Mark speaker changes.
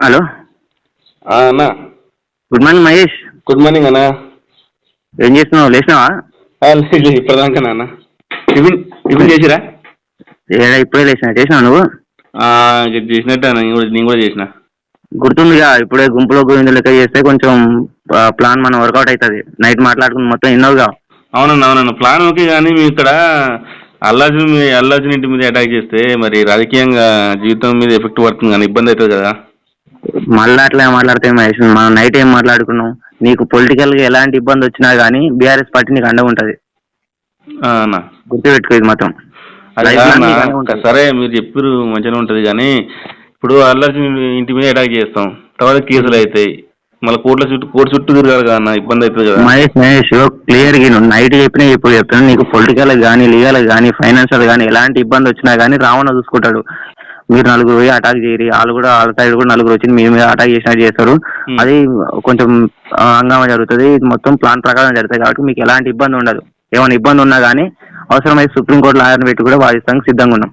Speaker 1: Hello.
Speaker 2: అన్న.
Speaker 1: Good morning Mahesh.
Speaker 2: Good morning అన్న.
Speaker 1: ఏం చేస్తున్నావు, లేచినావా?
Speaker 2: లేదు ఇప్పటిదాకా అన్న. టిఫిన్ టిఫిన్ చేసిరా?
Speaker 1: ఇప్పుడే చేసినావు నువ్వు?
Speaker 2: చేసినట్టు అన్న, నేను కూడా చేసిన.
Speaker 1: గుర్తుందిగా, ఇప్పుడే గుంపులో గోవింద లెక్క చేస్తే కొంచెం ప్లాన్ మనం వర్కౌట్ అవుతుంది. నైట్ మాట్లాడుకుని మొత్తం విన్నావుగా.
Speaker 2: అవునన్న ప్లాన్ ఓకే, కానీ మీ ఇక్కడ అల్లార్జున్ ఇంటి మీద అటాక్ చేస్తే మరి రాజకీయంగా జీవితం మీద ఎఫెక్ట్ పడుతుంది కానీ ఇబ్బంది అవుతుంది కదా.
Speaker 1: మళ్ళీ అట్లా మాట్లాడితే మహేష్, మనం నైట్ ఏం మాట్లాడుకున్నాం? నీకు పొలిటికల్గా ఎలాంటి ఇబ్బంది వచ్చినా కానీ బీఆర్ఎస్ పార్టీ నీకు అండగా ఉంటుంది.
Speaker 2: అన్న
Speaker 1: గుర్తుపెట్టుకో ఇది మాత్రం.
Speaker 2: సరే మీరు చెప్పారు మంచిగా ఉంటుంది, కానీ ఇప్పుడు అల్లార్జున్ ఇంటి మీద అటాక్ చేస్తాం, తర్వాత కేసులు అవుతాయి, మళ్ళీ కోర్టు చుట్టూ తిరగాలి కదా అన్న, ఇబ్బంది అవుతుంది కదా.
Speaker 1: మహేష్ క్లియర్ గా నైట్ చెప్పినా ఇప్పుడు చెప్తాను, నీకు పొలిటికల్ కానీ లీగల్ కానీ ఫైనాన్షియల్ కానీ ఎలాంటి ఇబ్బంది వచ్చినా కానీ రావణ చూసుకుంటాడు. మీరు నలుగురు పోయి అటాక్ చేయరు, వాళ్ళు కూడా వాళ్ళ సైడ్ కూడా నలుగురు వచ్చి మీ మీద అటాక్ చేసినట్టు చేస్తారు. అది కొంచెం హంగామా జరుగుతుంది. మొత్తం ప్లాన్ ప్రకారం జరుగుతుంది కాబట్టి మీకు ఎలాంటి ఇబ్బంది ఉండదు. ఏమైనా ఇబ్బంది ఉన్నా కానీ అవసరమైతే సుప్రీంకోర్టు లాయర్ని పెట్టి కూడా వాదిస్తానికి సిద్ధంగా ఉన్నాం.